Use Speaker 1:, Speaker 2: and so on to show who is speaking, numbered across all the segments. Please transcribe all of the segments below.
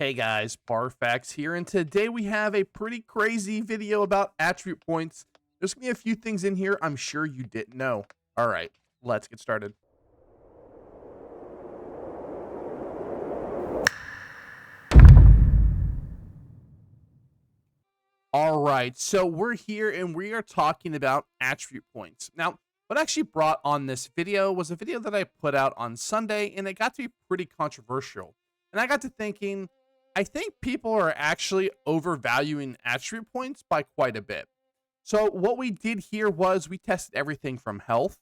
Speaker 1: Hey guys, Barfax here, and today we have a pretty crazy video about attribute points. There's gonna be a few things in here I'm sure you didn't know. All right, let's get started. All right, so we're here and we are talking about attribute points. Now, what actually brought on this video was a video that I put out on Sunday, and it got to be pretty controversial. And I got to thinking, I think people are actually overvaluing attribute points by quite a bit. So, what we did here was we tested everything from health,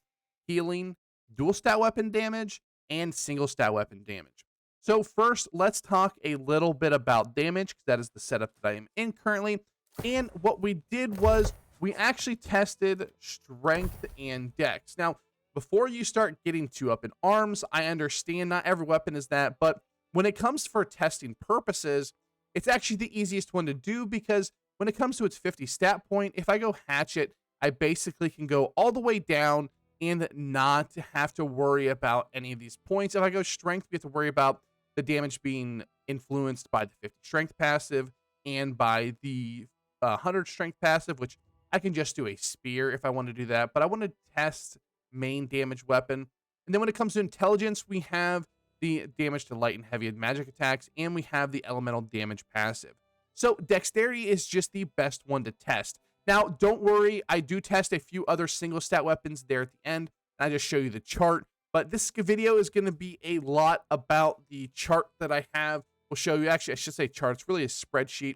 Speaker 1: healing, dual stat weapon damage, and single stat weapon damage. So, first, let's talk a little bit about damage, because that is the setup that I am in currently. And what we did was we actually tested strength and dex. Now, before you start getting too up in arms, I understand not every weapon is that, but when it comes for testing purposes, it's actually the easiest one to do because when it comes to its 50 stat point, if I go hatchet, I basically can go all the way down and not have to worry about any of these points. If I go strength, we have to worry about the damage being influenced by the 50 strength passive and by the 100 strength passive, which I can just do a spear if I want to do that. But I want to test main damage weapon. And then when it comes to intelligence, we have the damage to light and heavy magic attacks, and we have the elemental damage passive. So dexterity is just the best one to test. Now, don't worry, I do test a few other single stat weapons there at the end, and I just show you the chart. But this video is going to be a lot about the chart that I have. We'll show you, actually, I should say chart. It's really a spreadsheet.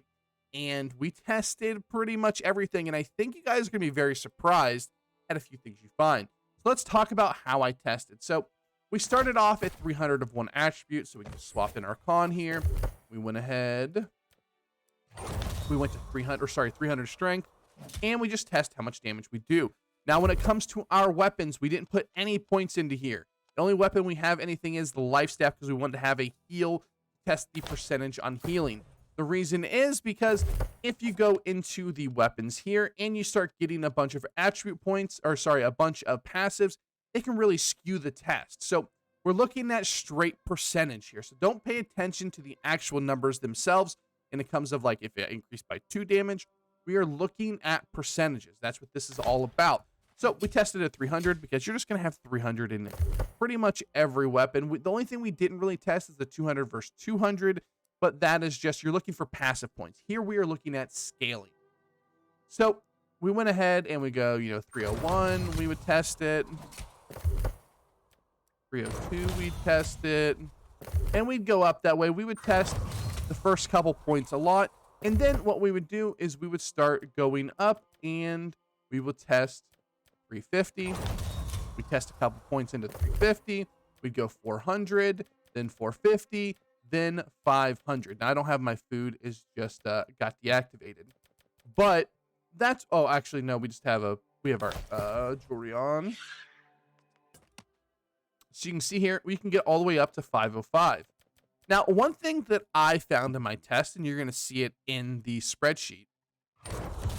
Speaker 1: And we tested pretty much everything, and I think you guys are going to be very surprised at a few things you find. So let's talk about how I tested. So we started off at 300 of one attribute, so we can swap in our con here. We went ahead. We went to 300 strength, and we just test how much damage we do. Now, when it comes to our weapons, we didn't put any points into here. The only weapon we have anything is the life staff because we wanted to have a heal, test the percentage on healing. The reason is because if you go into the weapons here and you start getting a bunch of attribute points, a bunch of passives, it can really skew the test. So we're looking at straight percentage here. So don't pay attention to the actual numbers themselves. And it comes of like if it increased by 2 damage, we are looking at percentages. That's what this is all about. So we tested at 300 because you're just going to have 300 in pretty much every weapon. The only thing we didn't really test is the 200 versus 200. But that is just, you're looking for passive points. Here we are looking at scaling. So we went ahead and we go, 301, we would test it. 302, we'd test it. And we'd go up that way. We would test the first couple points a lot. And then what we would do is we would start going up and we would test 350. We test a couple points into 350. We'd go 400, then 450. Then 500. Now I don't have my food, is just got deactivated. But that's, oh, actually no, we have our jewelry on. So you can see here, we can get all the way up to 505. Now, one thing that I found in my test, and you're going to see it in the spreadsheet,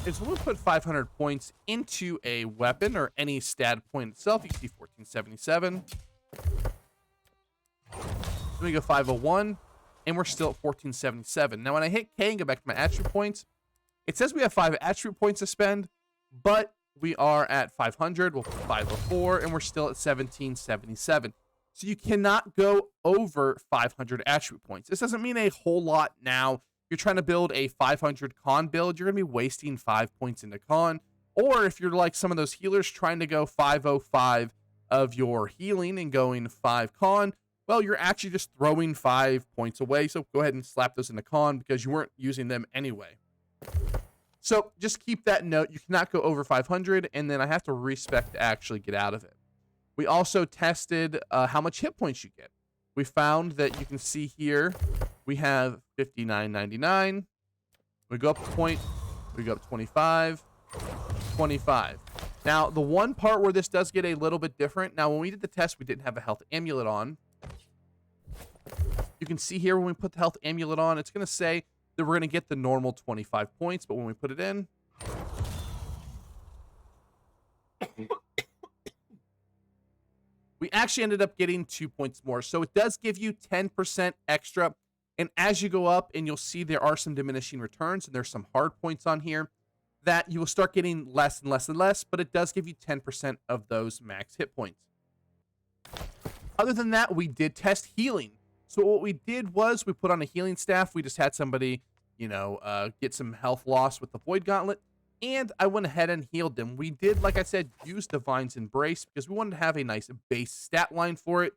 Speaker 1: is when we put 500 points into a weapon or any stat point itself, you can see 1477. We go 501, and we're still at 1477. Now, when I hit K and go back to my attribute points, it says we have 5 attribute points to spend, but we are at 500. We'll put 504, and we're still at 1777. So you cannot go over 500 attribute points. This doesn't mean a whole lot now. If you're trying to build a 500 con build, you're going to be wasting 5 points into con. Or if you're like some of those healers trying to go 505 of your healing and going 5 con, well, you're actually just throwing 5 points away. So go ahead and slap those in the con because you weren't using them anyway. So just keep that note. You cannot go over 500, and then I have to respec to actually get out of it. We also tested how much hit points you get. We found that you can see here, we have 59.99. We go up a point, we go up 25, 25. Now, the one part where this does get a little bit different, now when we did the test, we didn't have a health amulet on. You can see here when we put the health amulet on, it's going to say that we're going to get the normal 25 points, but when we put it in, we actually ended up getting 2 points more. So it does give you 10% extra And as you go up, and you'll see there are some diminishing returns, and there's some hard points on here that you will start getting less and less and less, but it does give you 10% of those max hit points. Other than that, we did test healing. So what we did was we put on a healing staff. We just had somebody, get some health loss with the Void Gauntlet, and I went ahead and healed them. We did, like I said, use Divine's Embrace because we wanted to have a nice base stat line for it,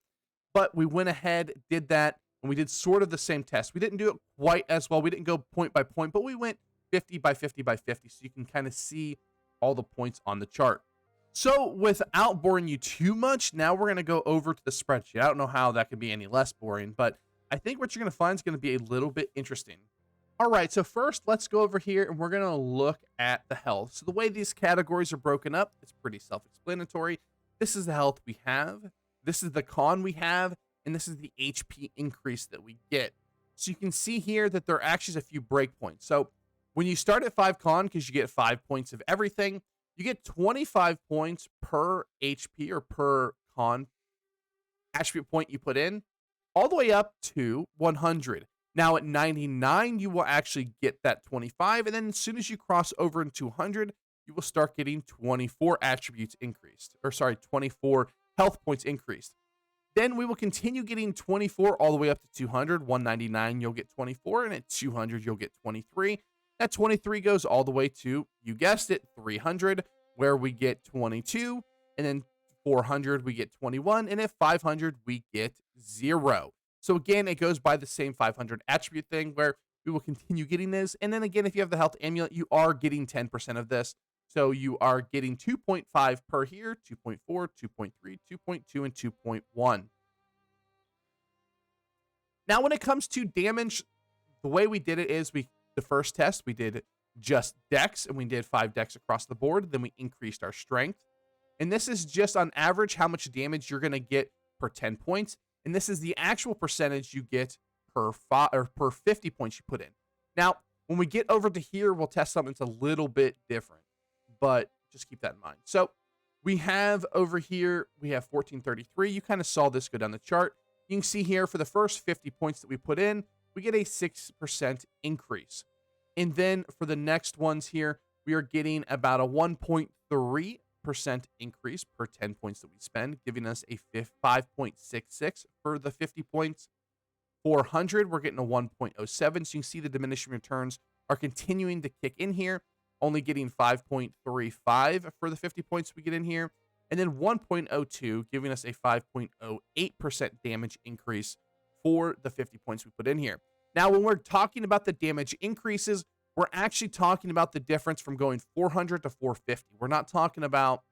Speaker 1: but we went ahead, did that, and we did sort of the same test. We didn't do it quite as well. We didn't go point by point, but we went 50 by 50 by 50, so you can kind of see all the points on the chart. So without boring you too much, now we're going to go over to the spreadsheet. I don't know how that could be any less boring, but I think what you're going to find is going to be a little bit interesting. All right, so first let's go over here and we're going to look at the health. So the way these categories are broken up, it's pretty self-explanatory. This is the health we have, this is the con we have, and this is the HP increase that we get. So you can see here that there are actually a few breakpoints. So when you start at 5 con, because you get 5 points of everything, you get 25 points per HP or per con attribute point you put in, all the way up to 100. Now at 99, you will actually get that 25, and then as soon as you cross over into 100, you will start getting 24 attributes increased, 24 health points increased. Then we will continue getting 24 all the way up to 200. 199, you'll get 24, and at 200, you'll get 23. That 23 goes all the way to, you guessed it, 300, where we get 22, and then 400, we get 21, and at 500, we get 0. So again, it goes by the same 500 attribute thing where we will continue getting this. And then again, if you have the health amulet, you are getting 10% of this. So you are getting 2.5 per here, 2.4, 2.3, 2.2, and 2.1. Now, when it comes to damage, the way we did it is the first test, we did just dex, and we did 5 dex across the board. Then we increased our strength. And this is just on average how much damage you're going to get per 10 points. And this is the actual percentage you get per 50 points you put in. Now, when we get over to here, we'll test something that's a little bit different, but just keep that in mind. So we have over here, we have 1433. You kind of saw this go down the chart. You can see here for the first 50 points that we put in, we get a 6% increase. And then for the next ones here, we are getting about a 1.3% increase per 10 points that we spend, giving us a 5.66 for the 50 points. 400, we're getting a 1.07. So you can see the diminishing returns are continuing to kick in here, only getting 5.35 for the 50 points we get in here. And then 1.02, giving us a 5.08% damage increase for the 50 points we put in here. Now, when we're talking about the damage increases, we're actually talking about the difference from going 400 to 450. We're not talking about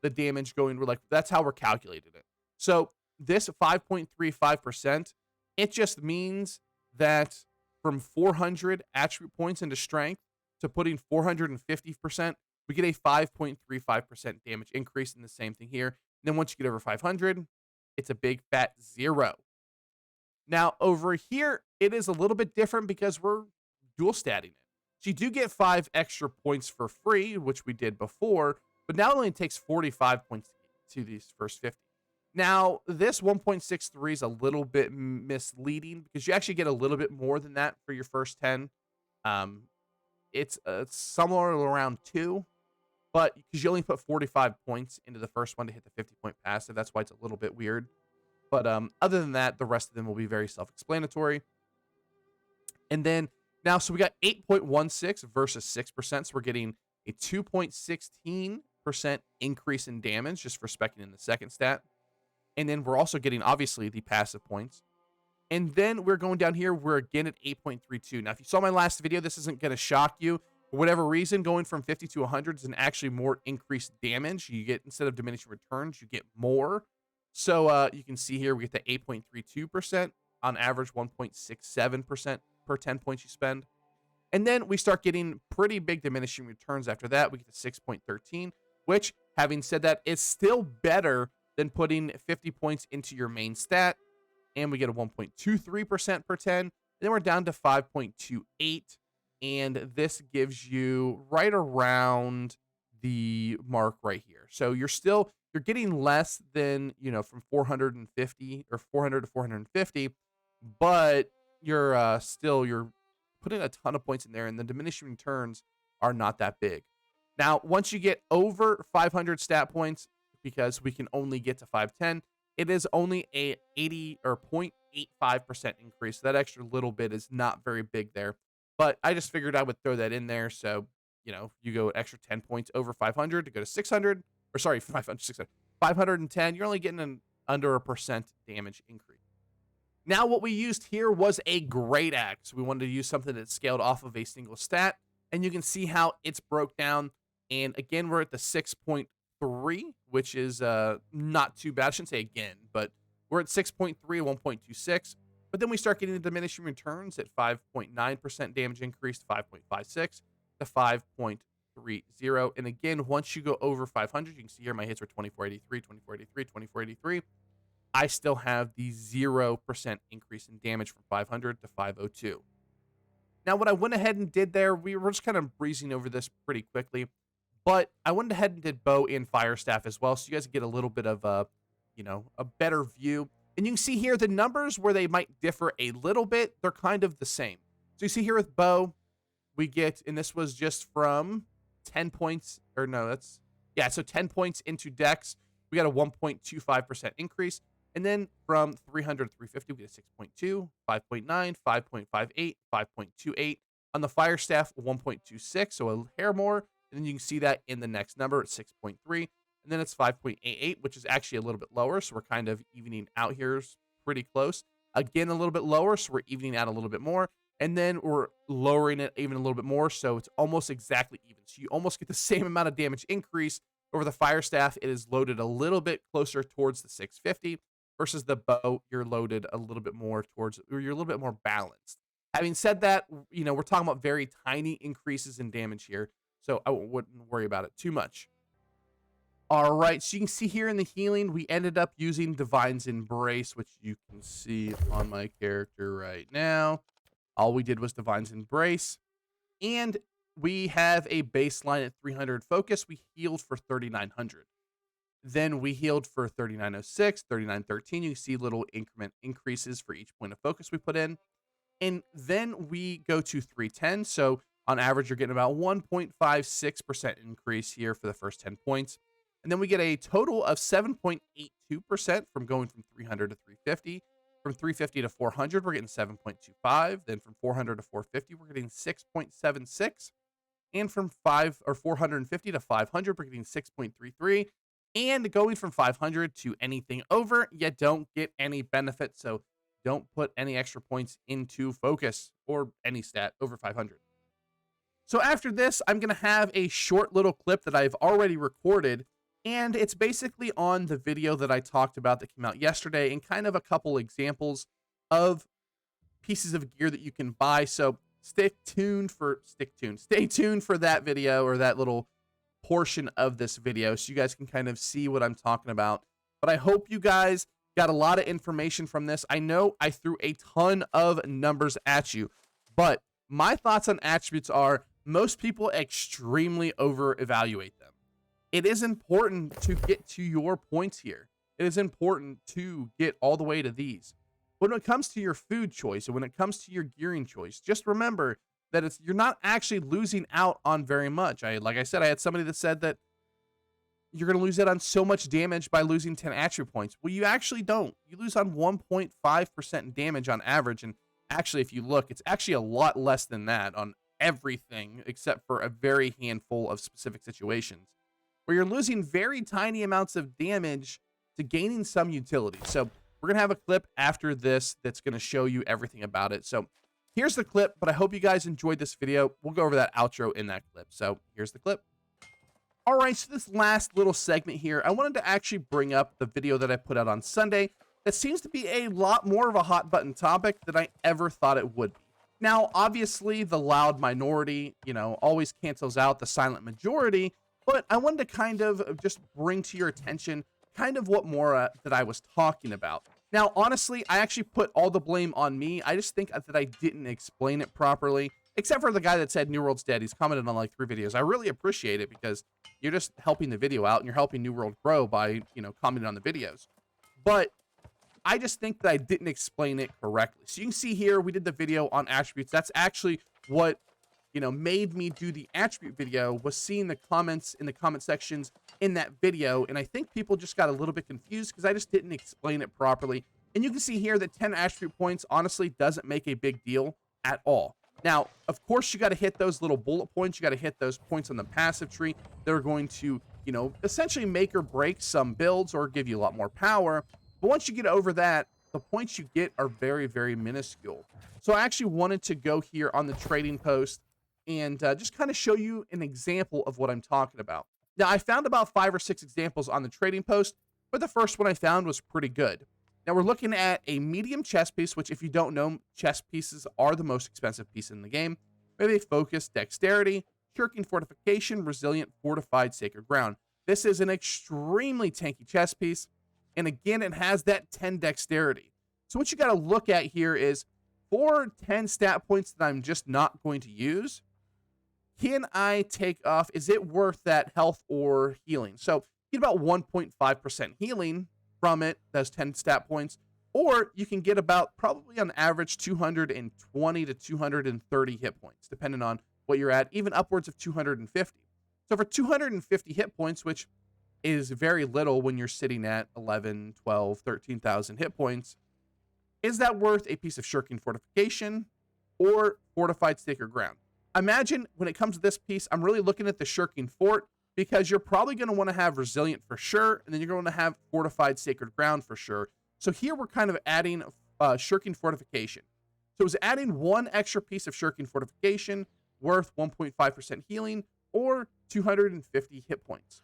Speaker 1: the damage going, that's how we're calculating it. So this 5.35%, it just means that from 400 attribute points into strength to putting 450%, we get a 5.35% damage increase, in the same thing here. And then once you get over 500, it's a big fat 0. Now over here, it is a little bit different because we're dual statting it. So you do get 5 extra points for free, which we did before, but now it only takes 45 points to these first 50. Now, this 1.63 is a little bit misleading because you actually get a little bit more than that for your first 10. It's somewhere around 2, but because you only put 45 points into the first one to hit the 50-point passive, that's why it's a little bit weird. But other than that, the rest of them will be very self-explanatory. And then now, so we got 8.16 versus 6%. So we're getting a 2.16% increase in damage just for speccing in the second stat. And then we're also getting, obviously, the passive points. And then we're going down here. We're again at 8.32. Now, if you saw my last video, this isn't going to shock you. For whatever reason, going from 50 to 100 is an actually more increased damage. You get, instead of diminishing returns, you get more. So you can see here we get the 8.32%, on average 1.67% per 10 points you spend. And then we start getting pretty big diminishing returns after that. We get to 6.13, which, having said that, is still better than putting 50 points into your main stat. And we get a 1.23% per 10. And then we're down to 5.28. And this gives you right around the mark right here. So you're getting less than, from 450 or 400 to 450, but you're putting a ton of points in there, and the diminishing returns are not that big. Now, once you get over 500 stat points, because we can only get to 510, it is only a 80 or 0.85% increase. That extra little bit is not very big there, but I just figured I would throw that in there. So, you go extra 10 points over 500 to go to 600, or sorry, 500, 600, 510. You're only getting an under a percent damage increase. Now, what we used here was a great axe. We wanted to use something that scaled off of a single stat, and you can see how it's broke down. And again, we're at the 6.3, which is not too bad. I shouldn't say again, but we're at 6.3, 1.26. But then we start getting the diminishing returns at 5.9% damage increase to 5.56 to 5.30. And again, once you go over 500, you can see here my hits were 2483, 2483, 2483. I still have the 0% increase in damage from 500 to 502. Now, what I went ahead and did there, we were just kind of breezing over this pretty quickly, but I went ahead and did bow and fire staff as well, so you guys get a little bit of a better view. And you can see here the numbers where they might differ a little bit, they're kind of the same. So you see here with bow, we get, and this was just from 10 points, or no, so 10 points into dex, we got a 1.25% increase. And then from 300 to 350, we get a 6.2, 5.9, 5.58, 5.28. On the fire staff, 1.26, so a hair more. And then you can see that in the next number at 6.3. And then it's 5.88, which is actually a little bit lower. So we're kind of evening out here pretty close. Again, a little bit lower, so we're evening out a little bit more. And then we're lowering it even a little bit more, so it's almost exactly even. So you almost get the same amount of damage increase. Over the fire staff, it is loaded a little bit closer towards the 650. Versus the bow, you're loaded a little bit more towards, or you're a little bit more balanced. Having said that, we're talking about very tiny increases in damage here, so I wouldn't worry about it too much. All right, so you can see here in the healing, we ended up using Divine's Embrace, which you can see on my character right now. All we did was Divine's Embrace, and we have a baseline at 300 focus. We healed for 3,900. Then we healed for 3906, 3913. You can see little increment increases for each point of focus we put in. And then we go to 310. So on average, you're getting about 1.56% increase here for the first 10 points. And then we get a total of 7.82% from going from 300 to 350. From 350 to 400, we're getting 7.25. Then from 400 to 450, we're getting 6.76. And from 450 to 500, we're getting 6.33. And going from 500 to anything over, you don't get any benefit. So don't put any extra points into focus or any stat over 500. So after this, I'm going to have a short little clip that I've already recorded. And it's basically on the video that I talked about that came out yesterday and kind of a couple examples of pieces of gear that you can buy. So stay tuned for that video, or that little portion of this video, so you guys can kind of see what I'm talking about. But I hope you guys got a lot of information from this. I know I threw a ton of numbers at you, but my thoughts on attributes are most people extremely over-evaluate them. It is important to get to your points here. It is important to get all the way to these. When it comes to your food choice, and when it comes to your gearing choice, just remember that you're not actually losing out on very much. Like I said, I had somebody that said that you're going to lose out on so much damage by losing 10 attribute points. Well, you actually don't. You lose on 1.5% damage on average, and actually, if you look, it's actually a lot less than that on everything except for a very handful of specific situations where you're losing very tiny amounts of damage to gaining some utility. So we're going to have a clip after this that's going to show you everything about it. So here's the clip, but I hope you guys enjoyed this video. We'll go over that outro in that clip. So here's the clip. All right, so this last little segment here, I wanted to actually bring up the video that I put out on Sunday that seems to be a lot more of a hot button topic than I ever thought it would be. Now, obviously, the loud minority, always cancels out the silent majority, but I wanted to kind of just bring to your attention kind of what more that I was talking about. Now, honestly, I actually put all the blame on me. I just think that I didn't explain it properly, except for the guy that said New World's dead. He's commented on like 3 videos. I really appreciate it because you're just helping the video out and you're helping New World grow by, commenting on the videos. But I just think that I didn't explain it correctly. So you can see here, we did the video on attributes. That's actually what, made me do the attribute video, was seeing the comments in the comment sections in that video. And I think people just got a little bit confused because I just didn't explain it properly. And you can see here that 10 attribute points honestly doesn't make a big deal at all. Now, of course, you got to hit those little bullet points. You got to hit those points on the passive tree. They're going to, essentially make or break some builds or give you a lot more power. But once you get over that, the points you get are very, very minuscule. So I actually wanted to go here on the trading post and just kind of show you an example of what I'm talking about. Now, I found about 5 or 6 examples on the trading post, but the first one I found was pretty good. Now, we're looking at a medium chess piece, which if you don't know, chess pieces are the most expensive piece in the game. Maybe focus, dexterity, shirking fortification, resilient, fortified, sacred ground. This is an extremely tanky chess piece. And again, it has that 10 dexterity. So what you got to look at here is for 10 stat points that I'm just not going to use, can I take off? Is it worth that health or healing? So you get about 1.5% healing from it, those 10 stat points, or you can get about probably on average 220 to 230 hit points, depending on what you're at, even upwards of 250. So for 250 hit points, which is very little when you're sitting at 11, 12, 13,000 hit points, is that worth a piece of shirking fortification or fortified sacred ground? Imagine when it comes to this piece, I'm really looking at the shirking fort because you're probably going to want to have resilient for sure, and then you're going to have fortified sacred ground for sure. So here we're kind of adding shirking fortification. So it was adding one extra piece of shirking fortification worth 1.5% healing or 250 hit points.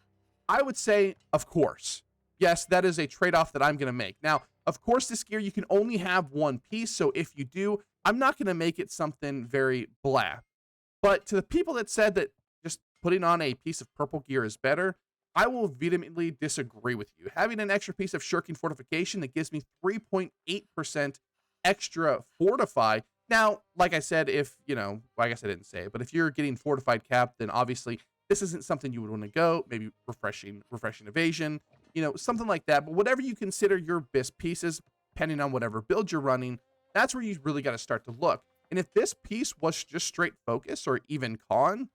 Speaker 1: I would say, of course, yes, that is a trade-off that I'm going to make. Now, of course, this gear, you can only have one piece. So if you do, I'm not going to make it something very blah. But to the people that said that just putting on a piece of purple gear is better, I will vehemently disagree with you. Having an extra piece of shirking fortification that gives me 3.8% extra fortify. Now, like I said, if, well, I guess I didn't say it, but if you're getting fortified cap, then obviously this isn't something you would want to go. Maybe refreshing evasion, something like that. But whatever you consider your best pieces, depending on whatever build you're running, that's where you really got to start to look. And if this piece was just straight focus or even con,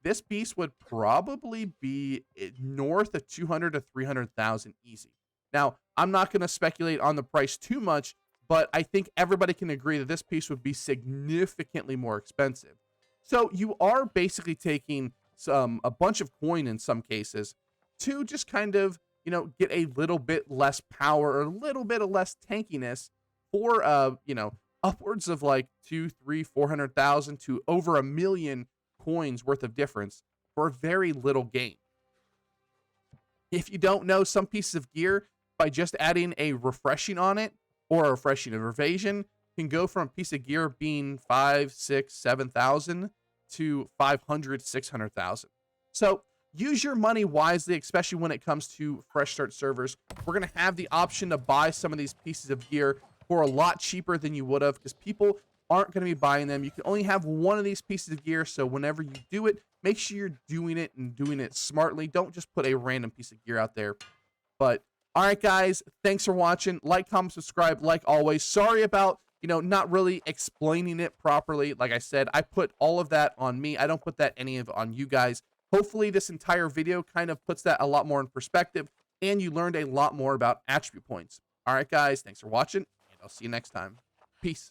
Speaker 1: this piece would probably be north of 200 to 300,000 easy. Now, I'm not going to speculate on the price too much, but I think everybody can agree that this piece would be significantly more expensive. So you are basically taking a bunch of coin in some cases to just kind of, get a little bit less power or a little bit of less tankiness for, upwards of like 2, 3, 400,000 to over 1 million coins worth of difference for very little gain. If you don't know, some pieces of gear, by just adding a refreshing on it or a refreshing of evasion, can go from a piece of gear being 5, 6, 7,000 to 500, 600,000. So use your money wisely, especially when it comes to fresh start servers. We're going to have the option to buy some of these pieces of gear for a lot cheaper than you would have because people aren't going to be buying them. You can only have one of these pieces of gear. So whenever you do it, make sure you're doing it and doing it smartly. Don't just put a random piece of gear out there. But all right, guys, thanks for watching. Like, comment, subscribe, like always. Sorry about, not really explaining it properly. Like I said, I put all of that on me. I don't put that any of on you guys. Hopefully this entire video kind of puts that a lot more in perspective and you learned a lot more about attribute points. All right, guys, thanks for watching and I'll see you next time. Peace.